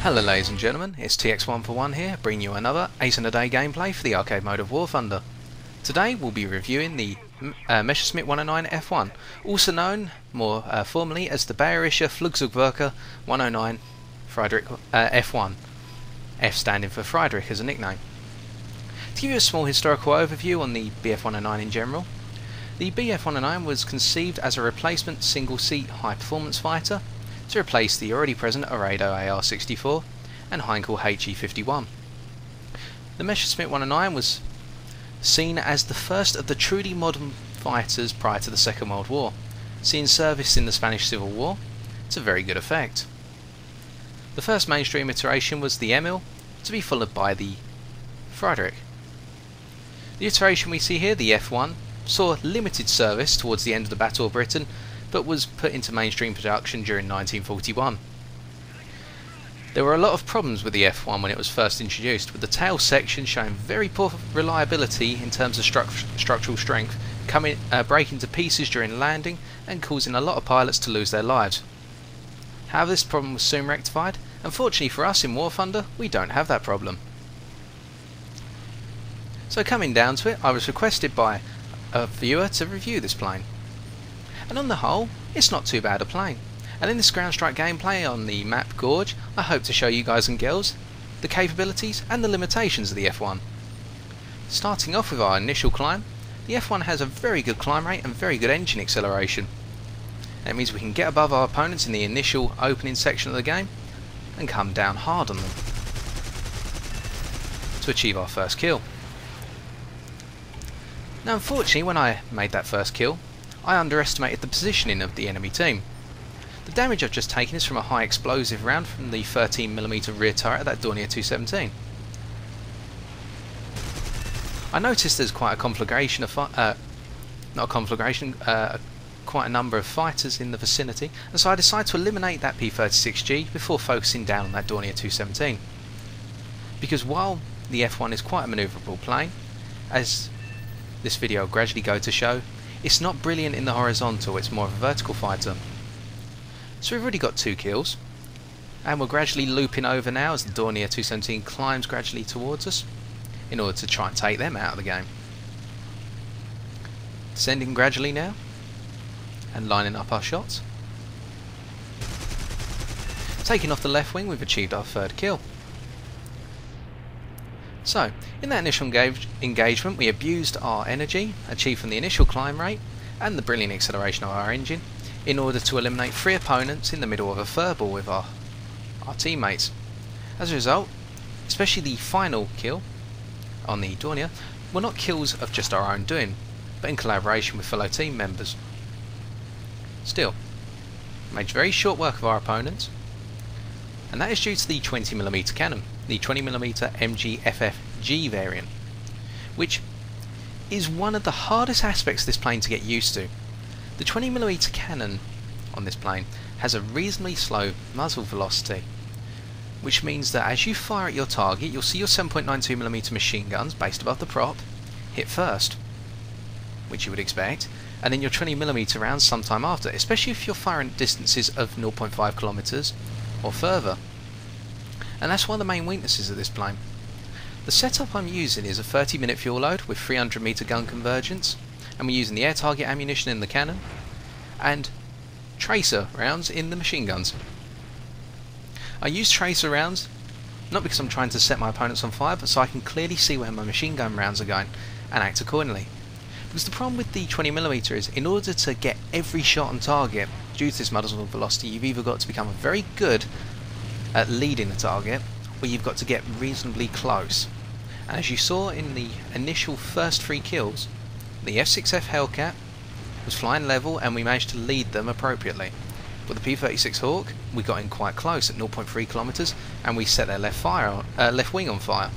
Hello ladies and gentlemen, it's TX1 for 1 here, bringing you another Ace in a Day gameplay for the arcade mode of War Thunder. Today we'll be reviewing the Messerschmitt 109 F1, also known more formally as the Bayerische Flugzeugwerke 109 Friedrich F1, F standing for Friedrich as a nickname. To give you a small historical overview on the BF109 in general, the BF109 was conceived as a replacement single-seat high-performance fighter to replace the already present Arado AR-64 and Heinkel HE-51. The Messerschmitt 109 was seen as the first of the truly modern fighters prior to the Second World War, seeing service in the Spanish Civil War to very good effect. The first mainstream iteration was the Emil, to be followed by the Friedrich. The iteration we see here, the F1, saw limited service towards the end of the Battle of Britain, but was put into mainstream production during 1941. There were a lot of problems with the F1 when it was first introduced, with the tail section showing very poor reliability in terms of structural strength, breaking to pieces during landing and causing a lot of pilots to lose their lives. However, this problem was soon rectified, and fortunately for us in War Thunder, we don't have that problem. So coming down to it, I was requested by a viewer to review this plane. And on the whole, it's not too bad a plane. And in this ground strike gameplay on the map Gorge, I hope to show you guys and girls the capabilities and the limitations of the F1. Starting off with our initial climb, the F1 has a very good climb rate and very good engine acceleration. That means we can get above our opponents in the initial opening section of the game and come down hard on them to achieve our first kill. Now unfortunately, when I made that first kill, I underestimated the positioning of the enemy team. The damage I've just taken is from a high explosive round from the 13mm rear turret of that Dornier 217. I noticed there's quite a conflagration of quite a number of fighters in the vicinity, and so I decided to eliminate that P-36G before focusing down on that Dornier 217. Because while the F1 is quite a manoeuvrable plane, as this video will gradually go to show, it's not brilliant in the horizontal, it's more of a vertical fighter. So we've already got 2 kills, and we're gradually looping over now as the Dornier 217 climbs gradually towards us in order to try and take them out of the game. Descending gradually now and lining up our shots. Taking off the left wing, we've achieved our 3rd kill. So, in that initial engagement we abused our energy, achieved from the initial climb rate and the brilliant acceleration of our engine, in order to eliminate 3 opponents in the middle of a furball with our teammates. As a result, especially the final kill on the Dornier, were not kills of just our own doing, but in collaboration with fellow team members. Still, made very short work of our opponents, and that is due to the 20mm cannon, the 20mm MG FFG variant, which is one of the hardest aspects of this plane to get used to. The 20mm cannon on this plane has a reasonably slow muzzle velocity, which means that as you fire at your target, you'll see your 7.92mm machine guns based above the prop hit first, which you would expect, and then your 20mm rounds sometime after, especially if you're firing at distances of 0.5 kilometers or further. And that's one of the main weaknesses of this plane. The setup I'm using is a 30-minute fuel load with 300-meter gun convergence, and we're using the air target ammunition in the cannon and tracer rounds in the machine guns. I use tracer rounds not because I'm trying to set my opponents on fire, but so I can clearly see where my machine gun rounds are going and act accordingly. Because the problem with the 20mm is, in order to get every shot on target due to this muzzle velocity, you've either got to become very good at leading the target, or you've got to get reasonably close. And as you saw in the initial first 3 kills, the F6F Hellcat was flying level and we managed to lead them appropriately. With the P-36 Hawk, we got in quite close at 0.3 kilometers and we set their left wing on fire.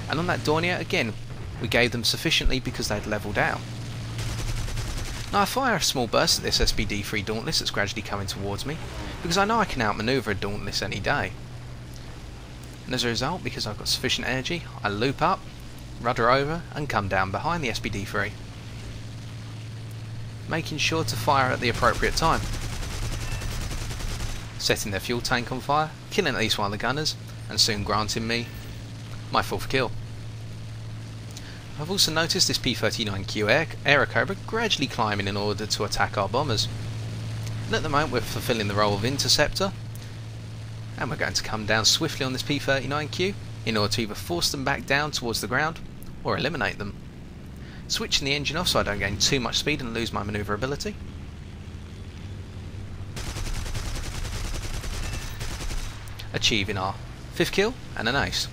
And on that Dornier, again, we gave them sufficiently because they'd levelled out. Now I fire a small burst at this SBD-3 Dauntless that's gradually coming towards me, because I know I can outmaneuver a Dauntless any day. And as a result, because I've got sufficient energy, I loop up, rudder over and come down behind the SBD-3, making sure to fire at the appropriate time. setting their fuel tank on fire, killing at least one of the gunners, and soon granting me my 4th kill. I've also noticed this P-39Q Airacobra gradually climbing in order to attack our bombers. And at the moment we're fulfilling the role of interceptor, and we're going to come down swiftly on this P-39Q in order to either force them back down towards the ground or eliminate them. Switching the engine off so I don't gain too much speed and lose my manoeuvrability. Achieving our 5th kill and an ace.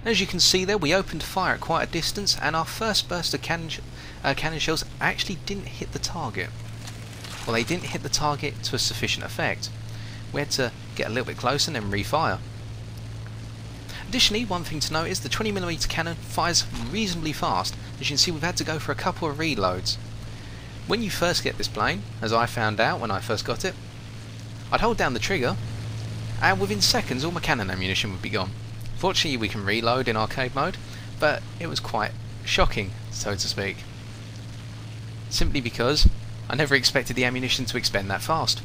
As you can see there, we opened fire at quite a distance and our first burst of cannon shells actually didn't hit the target. Well, they didn't hit the target to a sufficient effect. We had to get a little bit closer and then refire. Additionally, one thing to note is the 20mm cannon fires reasonably fast. As you can see, we've had to go for a couple of reloads. When you first get this plane, as I found out when I first got it, I'd hold down the trigger and within seconds all my cannon ammunition would be gone. Fortunately we can reload in arcade mode, but it was quite shocking, so to speak. Simply because I never expected the ammunition to expend that fast.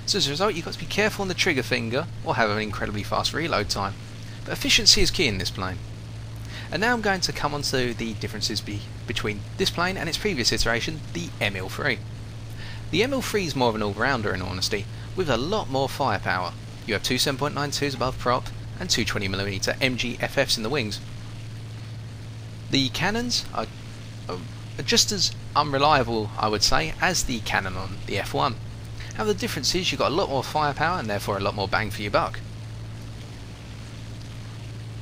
So as a result you've got to be careful on the trigger finger or have an incredibly fast reload time. But efficiency is key in this plane. And now I'm going to come on to the differences between this plane and its previous iteration, the ML3. The ML3 is more of an all-rounder in honesty, with a lot more firepower. You have two 7.92s above prop and two 20mm MG-FFs in the wings. The cannons are just as unreliable, I would say, as the cannon on the F-1. However, the difference is you've got a lot more firepower and therefore a lot more bang for your buck.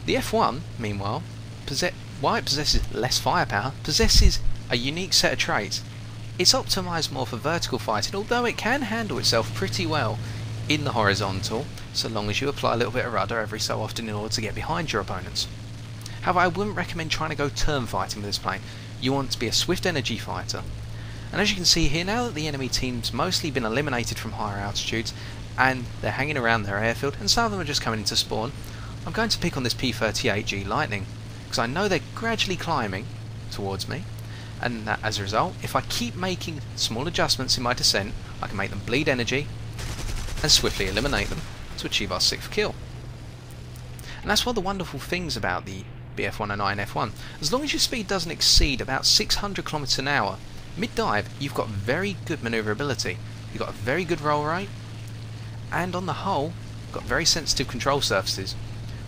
The F-1, meanwhile, while it possesses less firepower, possesses a unique set of traits. It's optimised more for vertical fighting, although it can handle itself pretty well in the horizontal, so long as you apply a little bit of rudder every so often in order to get behind your opponents. However, I wouldn't recommend trying to go turn fighting with this plane. You want to be a swift energy fighter. And as you can see here, now that the enemy team's mostly been eliminated from higher altitudes and they're hanging around their airfield and some of them are just coming into spawn, I'm going to pick on this P-38G Lightning because I know they're gradually climbing towards me, and that as a result, if I keep making small adjustments in my descent, I can make them bleed energy and swiftly eliminate them to achieve our 6th kill. And that's one of the wonderful things about the BF-109 F1. As long as your speed doesn't exceed about 600 km an hour, mid-dive you've got very good manoeuvrability, you've got a very good roll rate, and on the whole, you've got very sensitive control surfaces,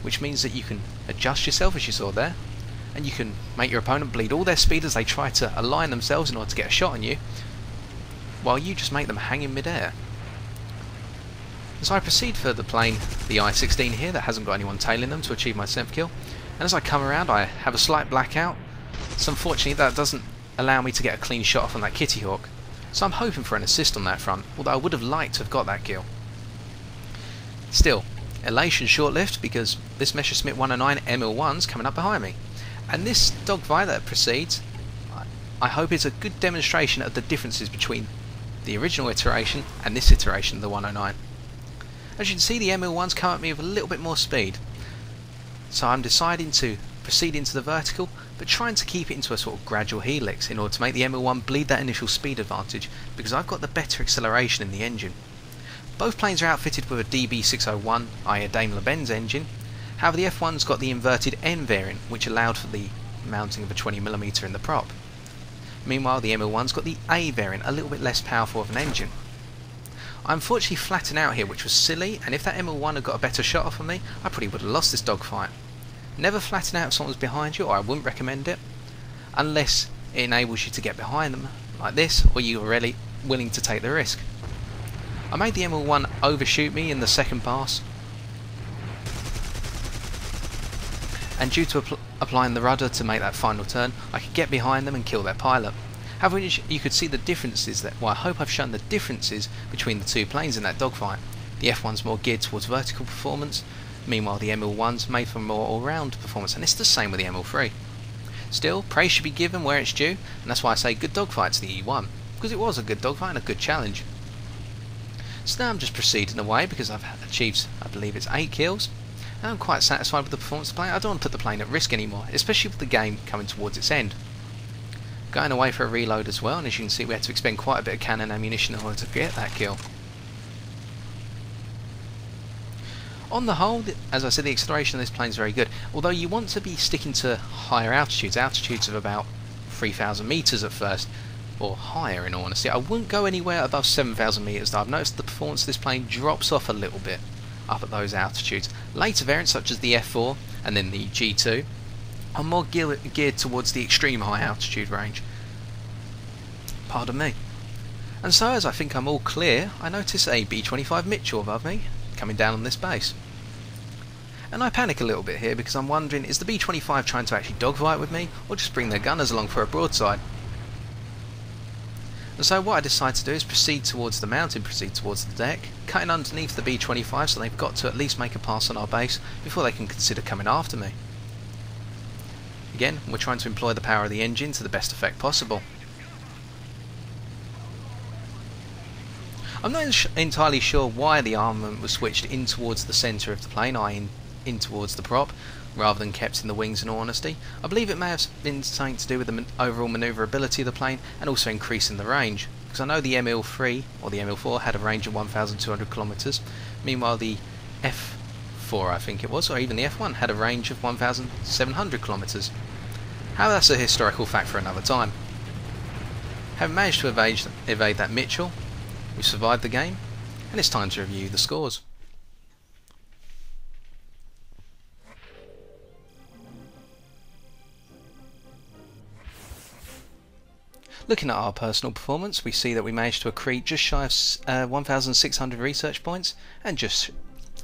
which means that you can adjust yourself as you saw there, and you can make your opponent bleed all their speed as they try to align themselves in order to get a shot on you, while you just make them hang in mid-air. So I proceed for the plane, the I-16 here, that hasn't got anyone tailing them, to achieve my 7th kill, and as I come around I have a slight blackout, so unfortunately that doesn't allow me to get a clean shot off on that Kitty Hawk, so I'm hoping for an assist on that front, although I would have liked to have got that kill. Still, elation short-lived because this Messerschmitt 109 ML1's coming up behind me, and this dogfight that precedes, I hope is a good demonstration of the differences between the original iteration and this iteration of the 109. As you can see, the ML1's come at me with a little bit more speed, so I'm deciding to proceed into the vertical, but trying to keep it into a sort of gradual helix in order to make the ML1 bleed that initial speed advantage, because I've got the better acceleration in the engine. Both planes are outfitted with a DB601, i.e. a Daimler-Benz engine. However, the F1's got the inverted N variant, which allowed for the mounting of a 20mm in the prop. Meanwhile, the ML1's got the A variant, a little bit less powerful of an engine. I unfortunately flattened out here, which was silly, and if that ML1 had got a better shot off of me, I probably would have lost this dogfight. Never flatten out if someone's behind you, or I wouldn't recommend it, unless it enables you to get behind them, like this, or you're really willing to take the risk. I made the ML1 overshoot me in the second pass, and due to applying the rudder to make that final turn, I could get behind them and kill their pilot. However, you could see the differences that, well, I hope I've shown the differences between the two planes in that dogfight. The F1's more geared towards vertical performance, meanwhile the ML1's made for more all-round performance, and it's the same with the ML3. Still, praise should be given where it's due, and that's why I say good dogfight to the E1, because it was a good dogfight and a good challenge. So now I'm just proceeding away because I've achieved, I believe it's 8 kills, and I'm quite satisfied with the performance of the plane. I don't want to put the plane at risk anymore, especially with the game coming towards its end. Going away for a reload as well, and as you can see we had to expend quite a bit of cannon ammunition in order to get that kill. On the whole, as I said, the acceleration of this plane is very good, although you want to be sticking to higher altitudes of about 3,000 metres at first, or higher in all honesty. I wouldn't go anywhere above 7,000 metres though. I've noticed the performance of this plane drops off a little bit up at those altitudes. Later variants such as the F-4 and then the G2 are more geared towards the extreme high altitude range. Pardon me. And so, as I think I'm all clear, I notice a B-25 Mitchell above me coming down on this base. And I panic a little bit here because I'm wondering, is the B-25 trying to actually dogfight with me or just bring their gunners along for a broadside? And so what I decide to do is proceed towards the mountain, proceed towards the deck, cutting underneath the B-25 so they've got to at least make a pass on our base before they can consider coming after me. Again, we're trying to employ the power of the engine to the best effect possible. I'm not entirely sure why the armament was switched in towards the centre of the plane, i.e. in towards the prop, rather than kept in the wings in all honesty. I believe it may have been something to do with the overall manoeuvrability of the plane and also increasing the range, because I know the ML3 or the ML4 had a range of 1,200 kilometres, meanwhile the F4 I think it was, or even the F1 had a range of 1,700 kilometres. However, that's a historical fact for another time. Having managed to evade that Mitchell, we've survived the game, and it's time to review the scores. Looking at our personal performance, we see that we managed to accrete just shy of 1,600 research points and just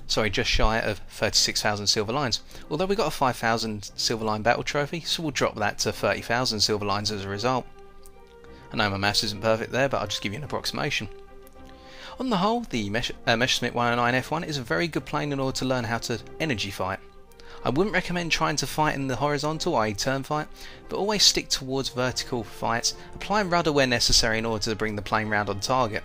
shy of 36,000 silver lines. Although we got a 5,000 silver line battle trophy, so we'll drop that to 30,000 silver lines as a result. I know my maths isn't perfect there, but I'll just give you an approximation. On the whole, the Messerschmitt 109 F1 is a very good plane in order to learn how to energy fight. I wouldn't recommend trying to fight in the horizontal, i.e. turn fight, but always stick towards vertical fights, applying rudder where necessary in order to bring the plane round on target.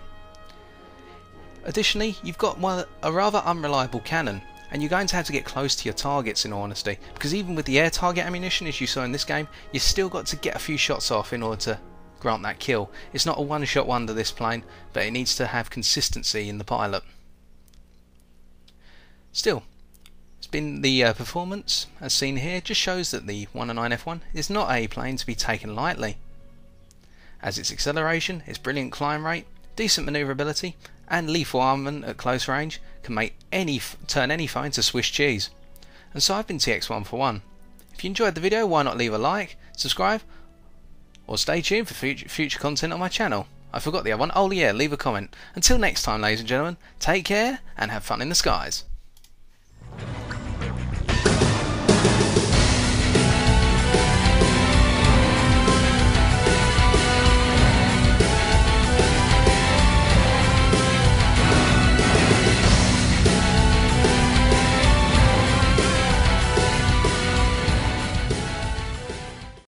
Additionally, you've got a rather unreliable cannon, and you're going to have to get close to your targets in all honesty, because even with the air target ammunition as you saw in this game, you've still got to get a few shots off in order to grant that kill. It's not a one-shot wonder, this plane, but it needs to have consistency in the pilot. Still, it's been the performance, as seen here, just shows that the 109 F1 is not a plane to be taken lightly, as its acceleration, its brilliant climb rate, decent manoeuvrability, and lethal armament at close range can make turn any foe into Swiss cheese. And so I've been TX141. If you enjoyed the video, why not leave a like, subscribe, or stay tuned for future content on my channel. I forgot the other one. Oh yeah, leave a comment. Until next time, ladies and gentlemen, take care and have fun in the skies.